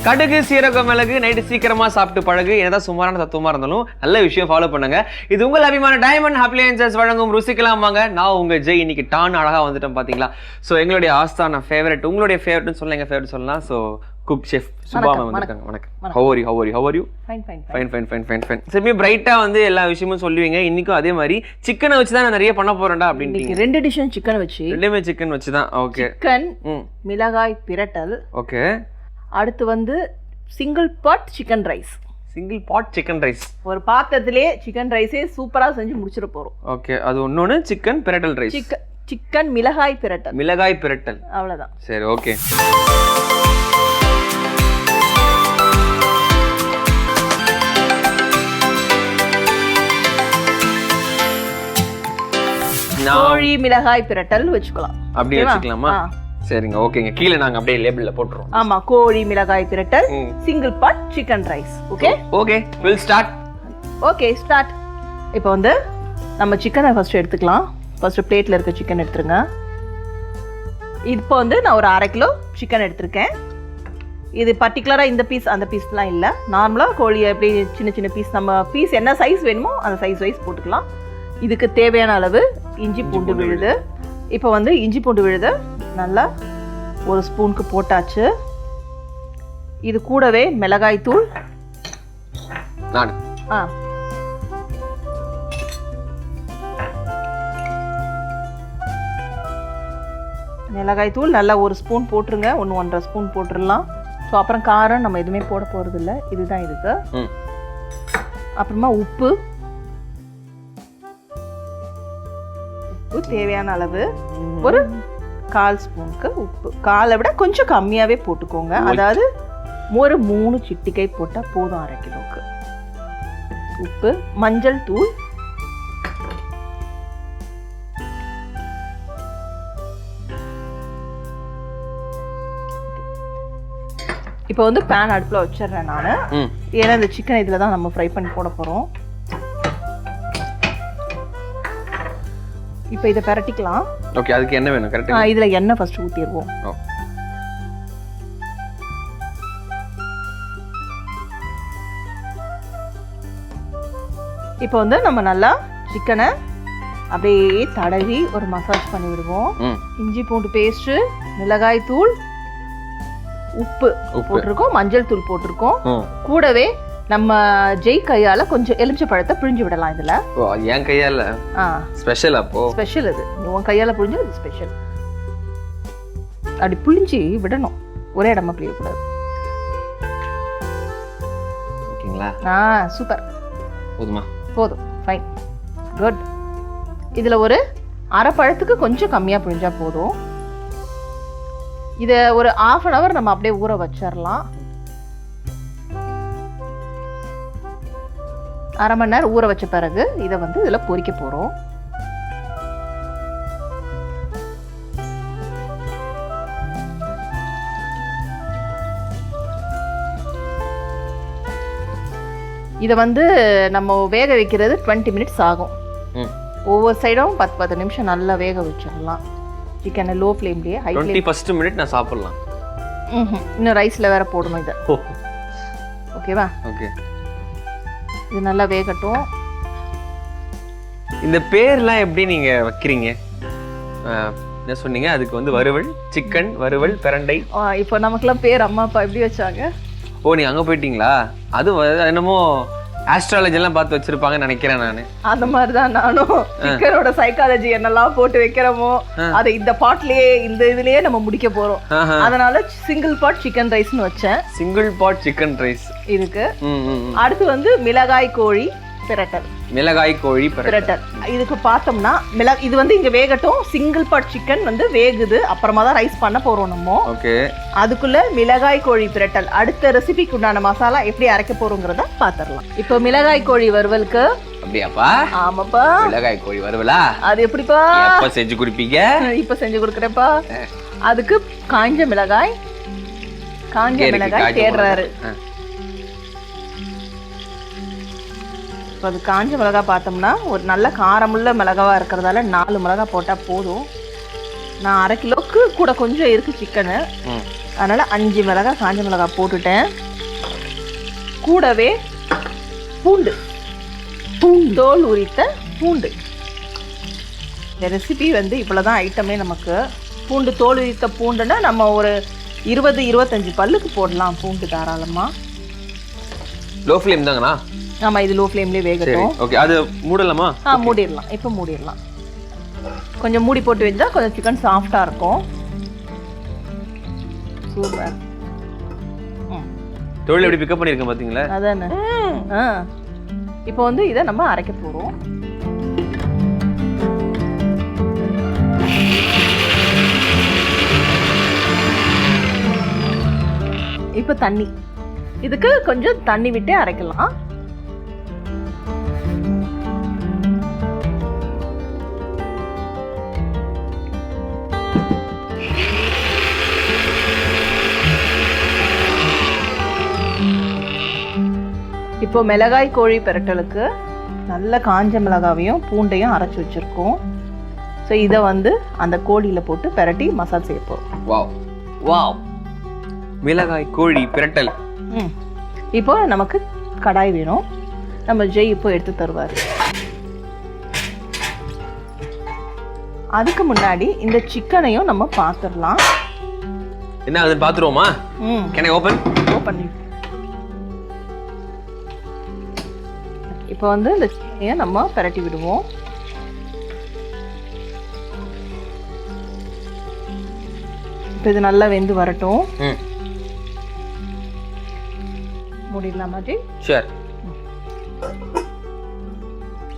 கடுகு சீரகம் மிளகு நைட்டு சீக்கிரமா சாப்பிட்டு பழகு. என்னதான் சுமாரான தத்துவமா இருந்தாலும் நல்ல விஷயம் ஃபாலோ பண்ணுங்க. இது உங்கள் அபிமான டைமண்ட் அப்ளையன்சஸ் வழங்கும் ருசிக்கலாம் வாங்க. நான் உங்க ஜெய் இன்னைக்கு டான் அழகா வந்துட்டேன் பாத்தீங்களா. ஸோ எங்களுடைய ஆஸ்தான ஃபேவரட், உங்களுடைய ஃபேவரட்னு சொல்லலாம், எங்க ஃபேவரட் சொல்லலாம். So cook chef Subha ma'am வந்திருக்காங்க. வணக்கம். how are you? Fine. சரி, பிரைட்டா வந்து எல்லா விஷயமும் சொல்லுவீங்க. இன்னைக்கும் அதே மாதிரி சிக்கனை வச்சு தான் நான் நிறைய பண்ண போறேன்டா அப்படின்னு. ரெண்டு டிஷ் சிக்கன் வச்சு, ரெண்டுமே சிக்கன் வச்சு தான். ஓகே. சிக்கன் மிளகாய் பிரட்டல். ஓகே. அடுத்து வந்து single pot chicken rice. Single pot chicken rice. ஒரு பாத்திரத்திலே சிக்கன் ரைஸே சூப்பரா செஞ்சு முடிச்சிட போறோம். ஓகே. அது ஒன்னொன்னு சிக்கன் பிரட்டல் ரைஸ். சிக்கன் மிளகாய் பிரட்டல். மிளகாய் பிரட்டல். அவ்வளவுதான். சரி, ஓகே. கோழி மிளகாய் பிரட்டல் வச்சுக்கலாம். அப்படியே வச்சுக்கலாமா? சரிங்க, ஓகேங்க. கீழே நாங்க அப்படியே லேபிள்ல போட்டுறோம். ஆமா, கோழி மிளகாய் பிரட்டல் single pot chicken rice. Okay, will start. Okay, start. இப்போ வந்து நம்ம சிக்கனை ஃபர்ஸ்ட் எடுத்துக்கலாம். ஃபர்ஸ்ட் பிளேட்ல இருக்க சிக்கன் எடுத்துருங்க. இப்போ வந்து நான் ஒரு 1/2 கிலோ சிக்கன் எடுத்திருக்கேன். இது பர்டிகுலரா இந்த பீஸ் அந்த பீஸ்லாம் இல்லை, நார்மலா கோழி எப்படி சின்ன சின்ன பீஸ், நம்ம பீஸ் என்ன சைஸ் வேணுமோ அந்த சைஸ் வைஸ் போட்டுக்கலாம். இதுக்கு தேவையான அளவு இஞ்சி பூண்டு விழுது. இப்போ வந்து இஞ்சி பூண்டு விழுது நல்லா 1 ஸ்பூனுக்கு போட்டாச்சு. இது கூடவே மிளகாய் தூள். மிளகாய் தூள் நல்லா 1 ஸ்பூன் போட்டுருங்க. 1-1.5 ஸ்பூன் போட்டுடலாம். ஸோ அப்புறம் காரம் நம்ம எதுவுமே போட போறது இல்லை, இதுதான் இதுக்கு. அப்புறமா உப்பு தேவையான அளவு, ஒரு 1/4 ஸ்பூனுக்கு உப்பு. காலை விட கொஞ்சம் கம்மியாவே போட்டுக்கோங்க. அதாவது ஒரு 3 சிட்டிகை போட்டா போதும் 1/2 கிலோக்கு. உப்பு, மஞ்சள் தூள், இப்போ வந்து பேன் அடுப்புல வச்சிடுறேன் நான். ஏன்னா இந்த சிக்கன் இதுல தான் நம்ம ஃப்ரை பண்ணி போட போறோம். இப்போ இத பரட்டிக்கலாம். ஓகே. அதுக்கு என்ன வேணும்? கரெக்ட்டா இதுல எண்ணெய் ஃபர்ஸ்ட் ஊத்திடுவோம். இப்போ வந்து நம்ம நல்லா சிக்கனை அப்படியே தடவி ஒரு மசாஜ் பண்ணி விடுவோம். இஞ்சி பூண்டு பேஸ்ட், மிளகாய் தூள், உப்பு போட்டிருக்கோம், மஞ்சள் தூள் போட்டிருக்கோம். கூடவே நம்ம ஜெய் கையால கொஞ்சம் எலுமிச்சை பழத்தை பிழிஞ்சு விடலாம் இதுல. என் கையால ஸ்பெஷல். அப்போ ஸ்பெஷல் இது, உன் கையால பிழிஞ்சு இது ஸ்பெஷல். அப்படி பிழிஞ்சு விடணும், ஒரே இடமா பிழியக்கூடாது. ஓகேங்களா? சூப்பர். போதுமா? போதும். Fine, good. இதுல ஒரு 1/2 பழத்துக்கு கொஞ்சம் கம்மியா பிழிஞ்சா போதும். இதை ஒரு 1/2 hour நம்ம அப்படியே ஊற வச்சிடலாம். 1/2 மணி நேரம் ஊற வச்ச பிறகு இதை வந்து இதுல பொரிக்க போறோம். இதை வந்து நம்ம வேக வைக்கிறது 20 minutes ஆகும். ஒவ்வொரு சைடும் 10-10 நிமிஷம் நல்லா வேக வச்சிடலாம். சிக்கனை லோ ஃப்ளேம்லயே, ஹை ஃப்ளேம். 21st minute நான் சாப்பிடலாம். இன்னும் ரைஸ்ல வேற போடணும் இதை. ஓகேவா? ஓகே. இது நல்லா வேகட்டும். இந்த பேர்லாம் எப்படி நீங்க வைக்கிறீங்க? என்ன சொன்னீங்க? அதுக்கு வந்து வறுவல், சிக்கன் வறுவல், பிரண்டை. இப்போ நமக்குலாம் பேர் அம்மா அப்பா எப்படி வச்சாங்க? ஓ, நீங்க அங்க போயிட்டீங்களா? அது என்னமோ ஆஸ்ட்ராலஜி எல்லாம் பார்த்து வச்சிருப்பாங்கன்னு நினைக்கிறேன் நானு. அந்த மாதிரிதான் நானும் சிக்கனோட சைக்காலஜி என்னெல்லாம் போட்டு வைக்கிறோமோ அதை இந்த பாட்லயே, இந்த இதுலயே நம்ம முடிக்க போறோம். அதனால சிங்கிள் பாட் சிக்கன் ரைஸ்னு வச்சேன். சிங்கிள் பாட் சிக்கன் ரைஸ் இருக்கு. அடுத்து வந்து மிளகாய் கோழி பிரட்டல். மிளகாய் கோழி பிரட்டல். இதுக்கு பார்த்தோம்னா இது வந்து இங்க வேகட்டும். சிங்கிள் பாட் சிக்கன் வந்து வேகுது, அப்புறமா தான் ரைஸ் பண்ண போறோம் நம்ம. ஓகே. அதுக்குள்ள மிளகாய் கோழி பிரட்டல் அடுத்த ரெசிபிக்கு உண்டான மசாலா எப்படி அரைக்க போறோங்கிறத பாத்திரலாம். இப்போ மிளகாய் கோழி வறுவலுக்கு. அப்படியாப்பா? ஆமாப்பா. மிளகாய் கோழி வறுவலா? அது எப்படிப்பா? எப்ப செஞ்சு குடிப்பீங்க? இப்ப செஞ்சு கொடுக்குறேன்ப்பா. அதுக்கு காஞ்ச மிளகாய் தேடுறாரு. அது காஞ்ச மிளகா பார்த்தோம்னா ஒரு நல்ல காரமுள்ள மிளகாவா இருக்கிறதால 4 மிளகா போட்டா போதும். நான் 1/2 கிலோக்கு கூட கொஞ்சம் இருக்கு சிக்கனு. அதனால் 5 மிளகாய் காஞ்ச மிளகாய் போட்டுட்டேன். கூடவே பூண்டு தோல் உரித்த பூண்டு. இந்த ரெசிபி வந்து இவ்வளோதான் ஐட்டமே நமக்கு. பூண்டு தோல் உரித்த பூண்டுன்னா நம்ம ஒரு 20-25 பல்லுக்கு போடலாம் பூண்டு தாராளமாக. லோ ஃப்ளேம் தாங்கண்ணா? ஆமாம், இது லோ ஃப்ளேம்லேயே வேகட்டும். ஓகே, அது மூடலாமா? மூடிடலாம். இப்போ மூடிடலாம். கொஞ்சம் மூடி போட்டு வச்சா கொஞ்சம் சிக்கன் சாஃப்டாக இருக்கும். சூப்பர். தோல் எப்படி பிக்கப் பண்ணியிருக்கேன் பார்த்தீங்களா? அதானே. இப்போ வந்து இதை நம்ம அரைக்க போகிறோம். இப்போ தண்ணி, இதுக்கு கொஞ்சம் தண்ணி விட்டு அரைக்கலாம். இப்போ மிளகாய் கோழி பெரட்டலுக்கு நல்ல காஞ்ச மிளகாவையும் பூண்டையும் அரைச்சி வச்சுருக்கோம். ஸோ இதை வந்து அந்த கோழியில் போட்டு பெரட்டி மசாலா செய்ய போகிறோம். வாவ் வாவ், மிளகாய் கோழி பிரட்டல். இப்போ நமக்கு கடாய் வேணும். நம்ம ஜெய் இப்போ எடுத்து தருவார். அதுக்கு முன்னாடி இந்த சிக்கனையும் நம்ம பார்த்துடலாம். என்ன அது பார்த்துருவோமா? Can I open? ஓபன். இப்போ வந்து இந்த சிக்கனையை நம்ம பெரட்டி விடுவோம். இப்போ இது நல்லா வெந்து வரட்டும். மூடிடலாமா ஜி? சரி.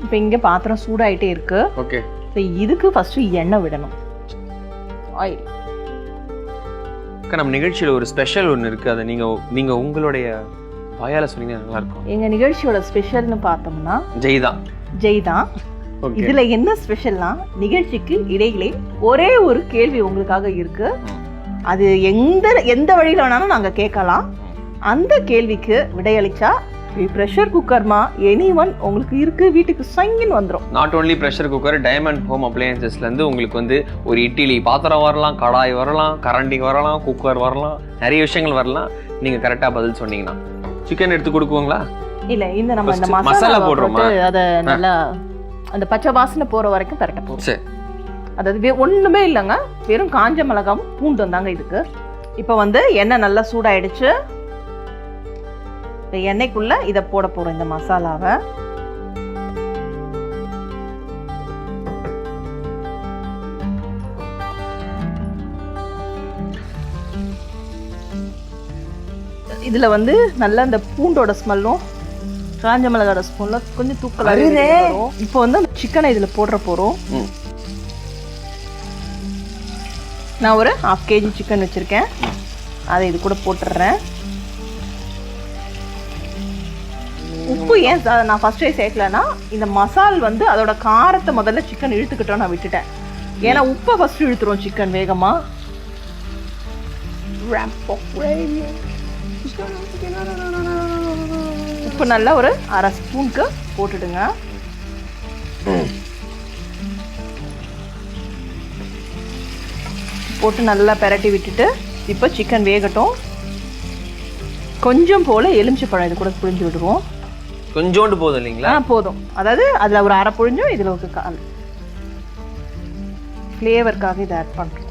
இப்போ இங்கே பாத்திரம் சூடாயிட்டே இருக்கு. ஓகே. ஸோ இதுக்கு ஃபர்ஸ்ட் எண்ணெய் விடணும். ஆயில். நம்ம நிகழ்ச்சியில் ஒரு ஸ்பெஷல் ஒன்று இருக்கு. அதை நீங்க உங்களுடைய வாயால சொன்னீங்கன்னா நல்லா இருக்கும். எங்க நிகழ்ச்சியோட ஸ்பெஷல்னு பார்த்தோம்னா ஜெய் தான். இதுல என்ன ஸ்பெஷல்னா, நிகழ்ச்சிக்கு இடையிலே ஒரே ஒரு கேள்வி உங்களுக்காக இருக்கு. அது எந்த வழியில வேணாலும் நாங்க கேட்கலாம். அந்த கேள்விக்கு விடையளிச்சா ப்ரெஷர் குக்கர்மா எனிவன் உங்களுக்கு இருக்கு வீட்டுக்கு சங்கின்னு வந்துடும். Not only pressure cooker, diamond home அப்ளையன்சஸ்லேருந்து உங்களுக்கு வந்து ஒரு இட்லி பாத்திரம் வரலாம், கடாய் வரலாம், கரண்டி வரலாம், குக்கர் வரலாம், நிறைய விஷயங்கள் வரலாம். நீங்கள் கரெக்டாக பதில் சொன்னீங்கன்னா சிக்கன் எடுத்து கொடுக்குவோங்களா? இல்லை, நம்ம இந்த மசாலா போடுறோமா, அதை நல்லா அந்த பச்சை வாசனை போகிற வரைக்கும் கரெக்டாக போகும். சரி. அதாவது ஒன்றுமே இல்லைங்க, வெறும் காஞ்ச மிளகாவும் பூண்டு வந்தாங்க இதுக்கு. இப்போ வந்து எண்ணெய் நல்லா சூடாயிடுச்சு. இந்த எண்ணெய்க்குள்ள இதை போட போறோம், இந்த மசாலாவை. இதுல வந்து நல்லா இந்த பூண்டோட ஸ்மெல்லும் காஞ்ச மிளகாயோட ஸ்மெல்லும் கொஞ்சம் தூக்கலாக வரும். இப்போ வந்து சிக்கனை இதுல போடுற போறோம். நான் ஒரு 1/2 kg சிக்கன் வச்சிருக்கேன், அதை இது கூட போட்டுடுறேன். உப்பு ஏன் நான் ஃபர்ஸ்டே சேர்க்கலன்னா, இந்த மசால் வந்து அதோட காரத்தை முதல்ல சிக்கன் இழுத்துக்கிட்டோம், நான் விட்டுட்டேன். ஏன்னா உப்பை ஃபர்ஸ்ட் இழுத்துரும் சிக்கன் வேகமா. உப்பு நல்லா ஒரு 1/2 ஸ்பூனுக்கு போட்டுடுங்க. போட்டு நல்லா பெரட்டி விட்டுட்டு இப்போ சிக்கன் வேகட்டும். கொஞ்சம் போல எலுமிச்சை பழம் இது கூட புழிஞ்சு விடுவோம். கொஞ்சோண்டு போதும் இல்லைங்களா? போதும். அதாவது அதில் ஒரு 1/2 புழிஞ்சும் இதில் ஒரு 1/4 ஃப்ளேவருக்காக இதை ஆட் பண்ணுறோம்.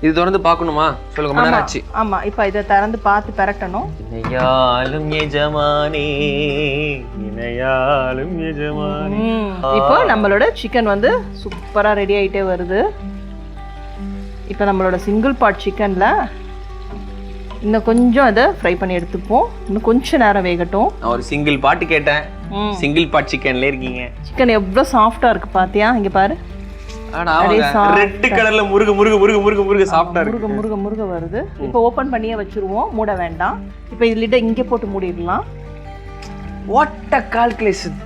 இது திறந்து பார்க்கணுமா? சொல்லுங்க. மணி நேரம் ஆச்சு. ஆமா, இப்போ இதை திறந்து பார்த்து பெரட்டணும். இணையாலும் எஜமானே, இணையாலும் எஜமானே. இப்போ நம்மளோட சிக்கன் வந்து சூப்பரா ரெடி ஆயிட்டே வருது. இப்போ நம்மளோட சிங்கிள் பார்ட் சிக்கன்ல இன்னும் கொஞ்சம் அதை ஃப்ரை பண்ணி எடுத்துப்போம். இன்னும் கொஞ்சம் நேரம் வேகட்டும். நான் ஒரு சிங்கிள் பார்ட் கேட்டேன், சிங்கிள் பார்ட் சிக்கன்ல இருக்கீங்க. சிக்கன் எவ்வளவு சாஃப்டா இருக்கு பாத்தியா? இங்க பாரு, ரெட் கலர்ல முருக முருக முருக முருக முருக சாஃப்ட்டா இருக்கு. முருக முருக முருக வருது. இப்போ ஓபன் பண்ணியே வச்சிருவோம், மூட வேண்டாம். இப்போ இது லிட்ட இங்க போட்டு மூடிடலாம். What a calculation.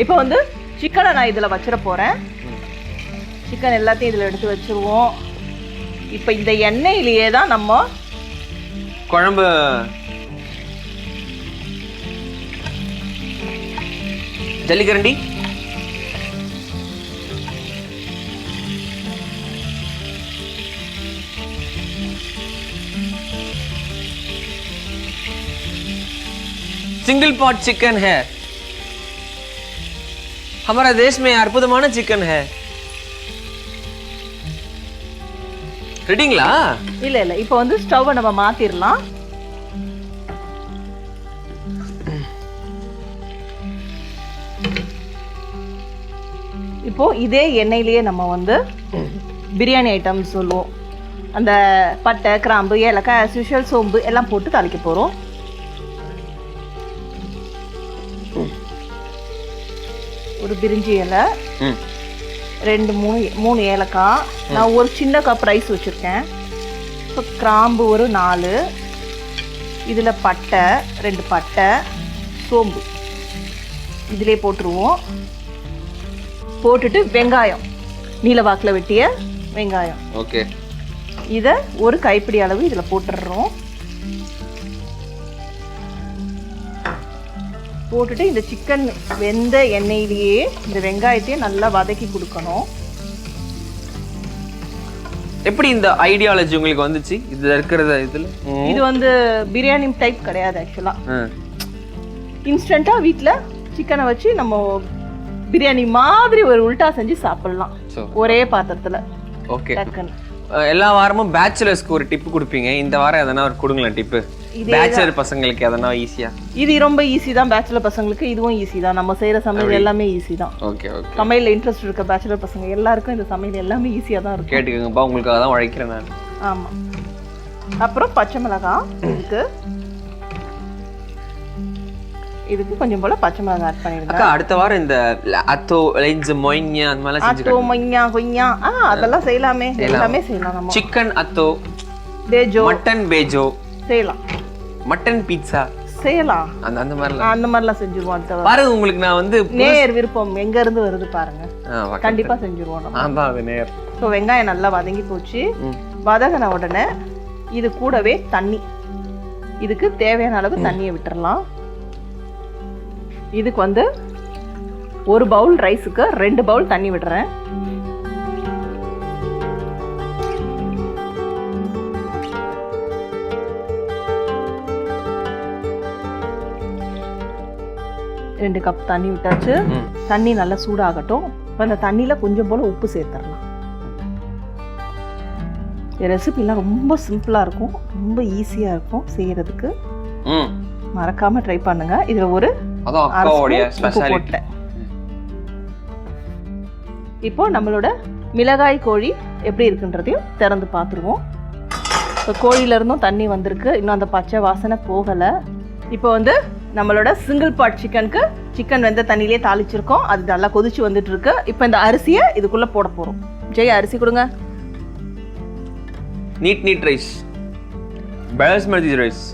இப்போ வந்து சிக்கனை நான் இதுல வச்சிர போறேன். சிக்கன் எல்லாத்தையும் இதுல எடுத்து வச்சிருவோம். இப்போ இந்த எண்ணெயிலேயே தான் நம்ம குழம்பு ஜல்லிக்கரண்டி सिंगल पॉट चिकन है हमारा देश में அற்புதமான चिकन है ரெடிங்களா? இல்ல இப்போ வந்து ஸ்டவ்வை நம்ம மாத்திரலாம். இப்போ இதே எண்ணெயிலேயே நம்ம வந்து பிரியாணி ஐட்டம் சொல்லுவோம். அந்த பட்டை, கிராம்பு, ஏலக்காய், as usual சோம்பு எல்லாம் போட்டு தாளிக்க போறோம். ஒரு பிரிஞ்சி இலை, 2-3 ஏலக்காய், நான் ஒரு சின்ன கப் ரைஸ் வச்சுருக்கேன். இப்போ கிராம்பு ஒரு 4, இதில் பட்டை 2 பட்டை, சோம்பு இதிலே போட்டுருவோம். போட்டுட்டு வெங்காயம், நீல வாக்கில் வெட்டிய வெங்காயம், ஓகே, இதை ஒரு கைப்பிடி அளவு இதில் போட்டுடுறோம். போட்டுட்டு இந்த சிக்கன் வெந்த எண்ணெயிலேயே இந்த வெங்காயத்தையும் நல்லா வதக்கி கொடுக்கணும். எப்படி இந்த ஐடியாலஜி உங்களுக்கு வந்துச்சு? இதுல இருக்கிறது இது வந்து பிரியாணி டைப் கிடையாது ஆக்சுவலா. இன்ஸ்டன்ட்டா வீட்ல சிக்கனை வச்சு நம்ம பிரியாணி மாதிரி ஒரு உல்டா செஞ்சு சாப்பிடலாம் ஒரே பாத்திரத்துல. ஓகே, எல்லா வாரமும் பேச்சுலர்ஸ்க்கு ஒரு டிப் கொடுப்பீங்க, இந்த வாரம் எதனா ஒரு கொடுங்களேன் டிப்பு பேச்சுலர் பசங்களுக்கு எதனா ஈஸியா? இது ரொம்ப ஈஸி தான் பேச்சுலர் பசங்களுக்கு, இதுவும் ஈஸி தான். நம்ம செய்யற சமையல் எல்லாமே ஈஸி தான். ஓகே ஓகே, சமையல்ல இன்ட்ரெஸ்ட் இருக்க பேச்சுலர் பசங்க எல்லாருக்கும் இந்த சமையல் எல்லாமே ஈஸியா தான் இருக்கும். கேட்டுக்கங்கப்பா, உங்களுக்காக தான் உழைக்கிறேன் நான். ஆமா. அப்புறம் பச்சை மிளகாய், இதுக்கு கொஞ்சம் போல பச்சை மிளகாய் ஆட் பண்ணிடுங்க. அக்கா, அடுத்த வாரம் இந்த அத்தோ லைன்ஸ் மொய்ஞா அந்த மாதிரி செஞ்சுக்கலாம். அத்தோ மொய்ஞா கொய்ஞா அதெல்லாம் செய்யலாமே, எல்லாமே செய்யலாம். நம்ம சிக்கன் அத்தோ, பேஜோ, மட்டன் பேஜோ செய்யலாம், மட்டன் பீட்சா செய்யலாம். அந்த மாதிரிலாம் செஞ்சுருவோம். அடுத்த பாருங்க, உங்களுக்கு நான் வந்து நேர் விருப்பம் எங்க இருந்து வருது பாருங்க, கண்டிப்பா செஞ்சுருவோம். ஆமா, அது நேர். ஸோ வெங்காயம் நல்லா வதங்கி போச்சு. வதங்கின உடனே இது கூடவே தண்ணி, இதுக்கு தேவையான அளவு தண்ணியை விட்டுறலாம். இதுக்கு வந்து 1 பவுல் ரைஸுக்கு 2 பவுல் தண்ணி விடுறேன். ரெண்டு கப் தண்ணி விட்டாச்சு. தண்ணி நல்லா சூடாகட்டும். அந்த தண்ணியில கொஞ்சம் போல உப்பு சேர்த்துடலாம். ரெசிபிலாம் ரொம்ப சிம்பிளா இருக்கும், ரொம்ப ஈஸியா இருக்கும் செய்யறதுக்கு. மறக்காம ட்ரை பண்ணுங்க. இதுல ஒரு போட்டேன். இப்போ நம்மளோட மிளகாய் கோழி எப்படி இருக்குன்றதையும் திறந்து பார்த்துருவோம். இப்போ கோழியில இருந்தும் தண்ணி வந்திருக்கு, இன்னும் அந்த பச்சை வாசனை போகல. இப்போ வந்து நம்மளோட சிங்கிள் பாட் சிக்கனுக்கு சிக்கன் வெந்த தண்ணியிலே தாளிச்சிருக்கோம், அது நல்லா கொதிச்சு வந்துட்டு இருக்கு. இப்போ இந்த அரிசியை இதுக்குள்ள போட போறோம். ஜெய், அரிசி கொடுங்க. Need rice, basmati rice.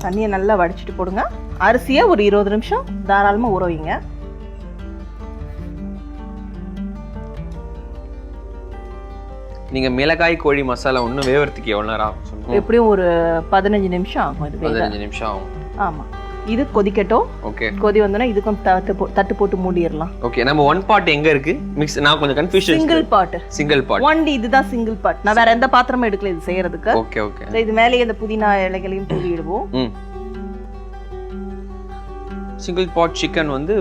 தண்ணியை நல்லா வடிச்சிட்டு போடுங்க. அரிசியை ஒரு 20 நிமிஷம் தாராளமா ஊற வைங்க. நீங்க மிளகாய் கோழி மசாலா ஒன்றும் வேவறதுக்கு எவ்வளோ நேரம் ஆகும்? எப்படியும் ஒரு 15 நிமிஷம் ஆகும். இது 15 நிமிஷம் ஆகும். ஆமா, இது கொதிக்கட்டும். ஓகே, கொதி வந்தோன்னா இதுக்கும் தட்டு போட்டு மூடிடலாம். ஓகே, நம்ம 1 பாட் எங்க இருக்கு? மிக்ஸ், நான் கொஞ்சம் கன்ஃபியூஷன். சிங்கிள் பாட் ஒன்லி, இதுதான் சிங்கிள் பாட். நான் வேற எந்த பாத்திரமும் எடுக்கல இது செய்யறதுக்கு. ஓகே ஓகே, இது மேலே இந்த புதினா இலைகளையும் தூவிடுவோம். சிங்கிள் பாட் சிக்கன் வந்து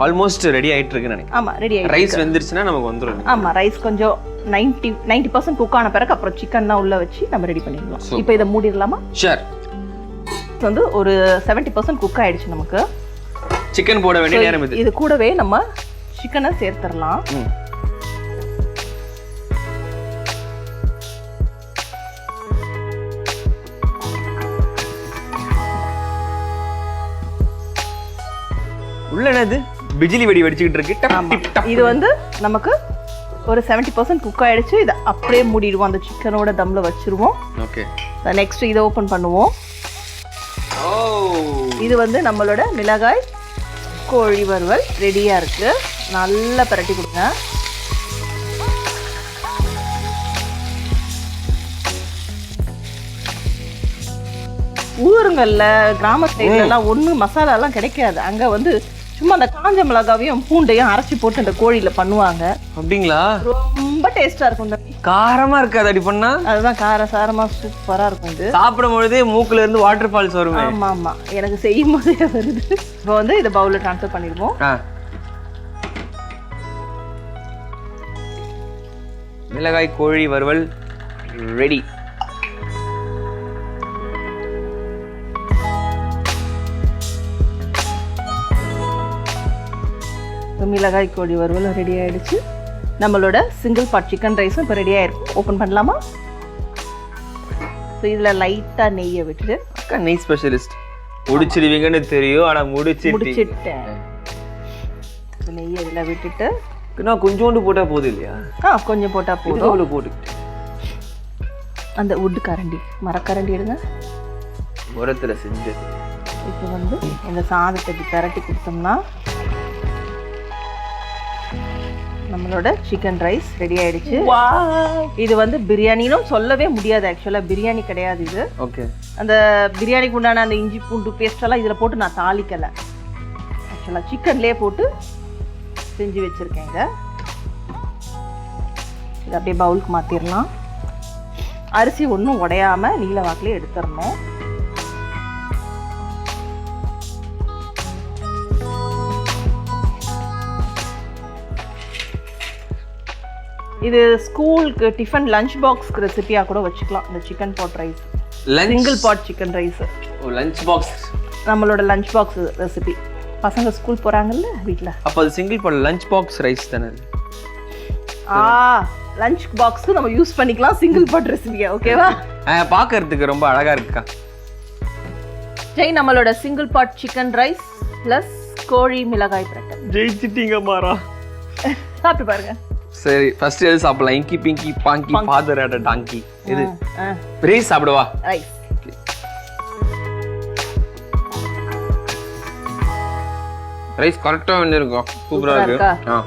ஆல்மோஸ்ட் ரெடி ஆயிட்டு இருக்குன்னு நினைக்கிறேன். ஆமா, ரெடி ஆயிட்டு. ரைஸ் வெந்திருச்சுனா நமக்கு வந்துரும். ஆமா, ரைஸ் கொஞ்சம் 90% குக் ஆன பிறகு அப்புறம் சிக்கன்லாம் உள்ள வச்சு நம்ம ரெடி பண்ணிடலாம். இப்போ இதை மூடிடலாமா? ஷூர். வந்து ஒரு 70% குக் ஆயிடுச்சு நமக்கு. சிக்கன் போட வேண்டிய நேரம் இது. இது கூடவே நம்ம சிக்கனை சேர்த்துடலாம். உள்ள என்னது பிஜிலி வெடி வெடிச்சிட்டு இருக்கு. இது வந்து நமக்கு ஒரு 70% குக் ஆயிடுச்சு. இதை அப்படியே மூடிடுவோம், அந்த சிக்கனோட தம்ல வச்சிருவோம். ஓகே, நெக்ஸ்ட் இதை ஓபன் பண்ணுவோம். இது வந்து நம்மளோட மிளகாய் கோழி வறுவல் ரெடியா இருக்கு. நல்லா பரட்டி கொடுங்க. ஊருங்கள்ல கிராம சைட்ல எல்லாம் ஒண்ணு மசாலா எல்லாம் கிடைக்காது. அங்க வந்து சும்மா அந்த காஞ்ச மிளகாவையும் பூண்டையும் அரைச்சி போட்டு இந்த கோழியில பண்ணுவாங்க. அப்படிங்களா? ரொம்ப டேஸ்டா இருக்கும் தம்பி. காரமா இருக்காது அப்படி பண்ணா? அதுதான் கார சாரமா சூப்பரா இருக்கும் இது. சாப்பிடும் பொழுதே மூக்குல இருந்து வாட்டர் ஃபால்ஸ் வருமே. ஆமா ஆமா, எனக்கு செய்யும் போதே வருது. இப்போ வந்து இதை பவுல்ல ட்ரான்ஸ்ஃபர் பண்ணிடுவோம். மிளகாய் கோழி வறுவல் ரெடி. மிளகாய் கோழி வறுவல் ரெடி ஆயிடுச்சு. நம்மளோட சிங்கிள் பாட் சிக்கன் ரைஸும் இப்போ ரெடி ஆயிருக்கு. ஓப்பன் பண்ணலாமா? ஸோ இதில் லைட்டாக நெய்யை விட்டுட்டு. அக்கா நெய் ஸ்பெஷலிஸ்ட். முடிச்சிடுவீங்கன்னு தெரியும், ஆனால் முடிச்சிட்டேன். நெய்யை இதில் விட்டுட்டு நான் கொஞ்சோண்டு போட்டால் போதும் இல்லையா? கொஞ்சம் போட்டால் போதும். போட்டுக்கிட்டு அந்த உட்டு கரண்டி, மரக்கரண்டி எடுங்க. உரத்தில் செஞ்சது. இப்போ வந்து இந்த சாதத்தை திரட்டி கொடுத்தோம்னா நம்மளோட சிக்கன் ரைஸ் ரெடி ஆயிடுச்சு. இது வந்து பிரியாணினும் சொல்லவே முடியாது. ஆக்சுவலாக பிரியாணி கிடையாது இது. ஓகே. அந்த பிரியாணிக்கு உண்டான அந்த இஞ்சி பூண்டு பேஸ்ட் எல்லாம் இதில் போட்டு நான் தாளிக்கலை. ஆக்சுவலாக சிக்கன்லேயே போட்டு செஞ்சு வச்சுருக்கேங்க. இது அப்படியே பவுலுக்கு மாற்றிடலாம். அரிசி ஒன்றும் உடையாமல் நீல வாக்கிலே எடுத்துடணும். இது ஸ்கூலுக்கு டிஃபன் லஞ்ச் பாக்ஸ்க்கு ரெசிபியாக கூட வச்சுக்கலாம். இந்த chicken pot rice, single pot chicken rice. Lunch box, நம்மளோட லஞ்ச் பாக்ஸ் ரெசிபி. பசங்க ஸ்கூல் போகிறாங்கல்ல வீட்டில், அப்போ அது single pot lunch box rice தானே? லஞ்ச் பாக்ஸ்க்கு நம்ம யூஸ் பண்ணிக்கலாம் சிங்கிள் பாட் ரெசிபியா. ஓகேவா? பார்க்கறதுக்கு ரொம்ப அழகா இருக்கா. ஜெய், நம்மளோட single pot chicken rice plus கோழி மிளகாய் பிரட்டல். ஜெயிச்சிட்டீங்க மாறா. சாப்பிட்டு பாருங்க. சரி, ஃபர்ஸ்ட் எது சாப்பிடலாம்? இங்கி பிங்கி பாங்கி ஃபாதர் அட் டாங்கி. இது ரைஸ் சாப்பிடுவா. ரைஸ் ரைஸ் கரெக்டா வந்துருக்கும். சூப்பரா இருக்கு.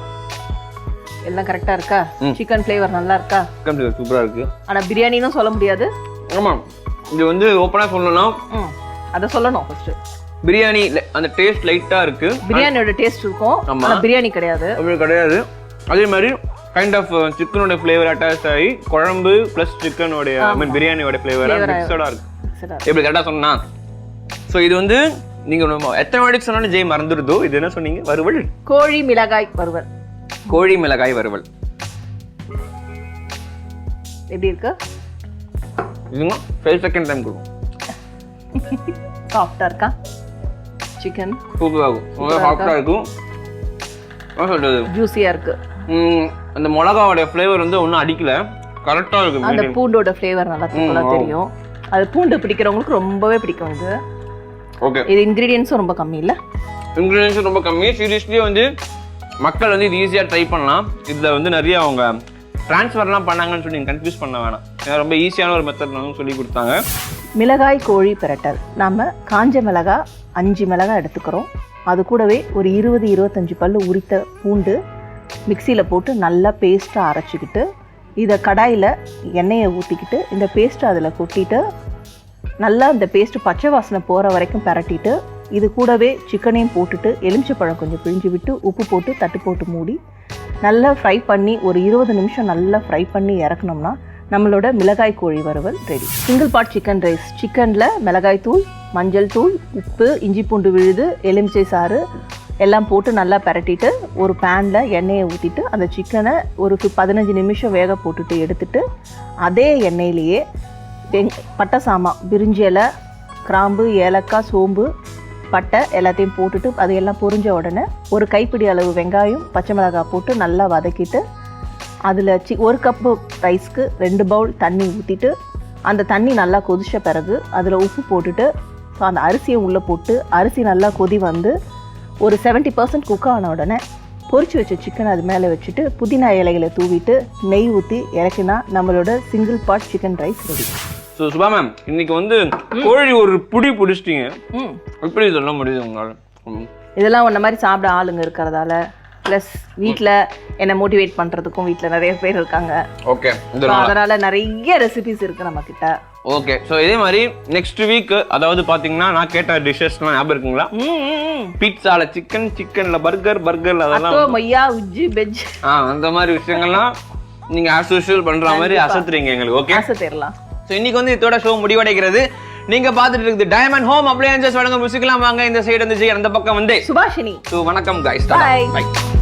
எல்லாம் கரெக்டா இருக்கா? சிக்கன் ஃப்ளேவர் நல்லா இருக்கா? சிக்கன் ஃப்ளேவர் சூப்பரா இருக்கு. ஆனா பிரியாணின்னு சொல்ல முடியாது. ஆமா, இது வந்து ஓப்பனா சொல்லணும்னா அத சொல்லணும். ஃபர்ஸ்ட் பிரியாணி அந்த டேஸ்ட் லைட்டா இருக்கு. பிரியாணியோட டேஸ்ட் இருக்கும், ஆனா பிரியாணி கிடையாது. அப்படி கிடையாது. அதே மாதிரி கைண்ட் ஆஃப் சிக்கனோட ஃப்ளேவர் அட்டாச் ஆகி குழம்பு பிளஸ் சிக்கனோட பிரியாணியோட ஃப்ளேவர் மிக்ஸடா இருக்கு. எப்படி கரெக்டா சொன்னா? ஸோ இது வந்து நீங்க எத்தனை வாட்டிக்கு சொன்னாலும் ஜெய் மறந்துடுதோ. இது என்ன சொன்னீங்க? வறுவல், கோழி மிளகாய் வறுவல். கோழி மிளகாய் வறுவல் எப்படி இருக்கு? இதுங்க 5 செகண்ட் டைம் கொடுக்கும். சாஃப்டா இருக்கா? சிக்கன் சூப்பரா இருக்கும். சாஃப்டா இருக்கும். என்ன சொல்றது? ஜூசியா இருக்கு. அந்த மிளகாவோட ஃப்ளேவர் வந்து ஒன்றும் அடிக்கல, கரெக்டா இருக்கு. அந்த பூண்டோட ஃப்ளேவர் நல்லா தெரியும். அது பூண்டு பிடிக்கிறவங்களுக்கு ரொம்பவே பிடிக்கும் இது. ஓகே. இது இன்கிரீடியன்ஸும் ரொம்ப கம்மி இல்ல? இன்கிரீடியன்ஸும் ரொம்ப கம்மி. சீரியஸ்லி வந்து மக்கள் வந்து இது ஈஸியாக ட்ரை பண்ணலாம். இதில் வந்து நிறைய அவங்க ட்ரான்ஸ்ஃபர்லாம் பண்ணாங்கன்னு சொல்லி கன்ஃபியூஸ் பண்ண வேணாம். ரொம்ப ஈஸியான ஒரு மெத்தட் வந்து சொல்லி கொடுத்தாங்க. மிளகாய் கோழி பிரட்டல். நம்ம காஞ்ச மிளகாய் 5 மிளகாய் எடுத்துக்கிறோம். அது கூடவே ஒரு 20-25 பல்லு உரித்த பூண்டு மிக்சியில் போட்டு நல்லா பேஸ்ட்டாக அரைச்சிக்கிட்டு இதை கடாயில் எண்ணெயை ஊற்றிக்கிட்டு இந்த பேஸ்ட்டை அதில் கொட்டிட்டு நல்லா இந்த பேஸ்ட்டு பச்சை வாசனை போகிற வரைக்கும் பரட்டிட்டு இது கூடவே சிக்கனையும் போட்டுட்டு எலுமிச்சைப்பழம் கொஞ்சம் பிழிஞ்சு விட்டு உப்பு போட்டு தட்டு போட்டு மூடி நல்லா ஃப்ரை பண்ணி ஒரு 20 நிமிஷம் நல்லா ஃப்ரை பண்ணி இறக்கணும்னா நம்மளோட மிளகாய் கோழி வறுவல் ready. Single pot chicken rice. சிக்கனில் மிளகாய் தூள், மஞ்சள் தூள், உப்பு, இஞ்சி பூண்டு விழுது, எலுமிச்சை சாறு எல்லாம் போட்டு நல்லா பரட்டிட்டு ஒரு பேனில் எண்ணெயை ஊற்றிட்டு அந்த சிக்கனை ஒரு 15 நிமிஷம் வேக போட்டுட்டு எடுத்துட்டு அதே எண்ணெயிலேயே பட்டை சாமான், பிரிஞ்சி இலை, கிராம்பு, ஏலக்காய், சோம்பு, பட்டை எல்லாத்தையும் போட்டுட்டு அதையெல்லாம் பொரிஞ்ச உடனே ஒரு கைப்பிடி அளவு வெங்காயம், பச்சை மிளகாய் போட்டு நல்லா வதக்கிட்டு அதில் 1 கப்பு ரைஸ்க்கு 2 பவுல் தண்ணி ஊற்றிட்டு அந்த தண்ணி நல்லா கொதிச்ச பிறகு அதில் உப்பு போட்டுட்டு ஸோ அந்த அரிசியை உள்ளே போட்டு அரிசி நல்லா கொதி வந்து ஒரு 70% குக் ஆன உடனே பொரிச்சு வச்ச சிக்கன் அது மேலே வச்சுட்டு புதினா இலைகளை தூவிட்டு நெய் ஊற்றி இறக்கினா நம்மளோட single pot chicken rice ready. So Subha ma'am, இன்னைக்கு வந்து கோழி ஒரு புடி பிடிச்சிட்டீங்க. எப்படி சொல்ல முடியுது உங்களால்? இதெல்லாம் ஒன்றை மாதிரி சாப்பிட ஆளுங்க இருக்கிறதால ப்ளஸ் வீட்டில் என்னை மோட்டிவேட் பண்ணுறதுக்கும் வீட்டில் நிறைய பேர் இருக்காங்க. ஓகே, அதனால நிறைய ரெசிபிஸ் இருக்குது நம்மக்கிட்ட. ஓகே ஸோ இதே மாதிரி நெக்ஸ்ட் வீக் அதாவது பாத்தீங்கன்னா நான் கேட்ட டிஷஸ்லாம் ஞாபகம் இருக்குங்களா? பீட்சால சிக்கன்ல பர்கர்ல அதெல்லாம் மையா உஜ்ஜி வெஜ் அந்த மாதிரி விஷயங்கள்லாம் நீங்க ஆஸ் யூஷுவல் பண்ற மாதிரி அசத்துறீங்க எங்களுக்கு. ஓகே அசத்திரலாம். ஸோ இன்னைக்கு வந்து இதோட ஷோ முடிவடைகிறது. நீங்க பாத்துட்டு இருக்குது டைமண்ட் ஹோம் அப்ளையன்சஸ் வழங்கும் ருசிக்கலாம் வாங்க. இந்த சைடு வந்து அந்த பக்கம் வந்து சுபாஷினி. ஸோ வணக்கம் கைஸ். Bye.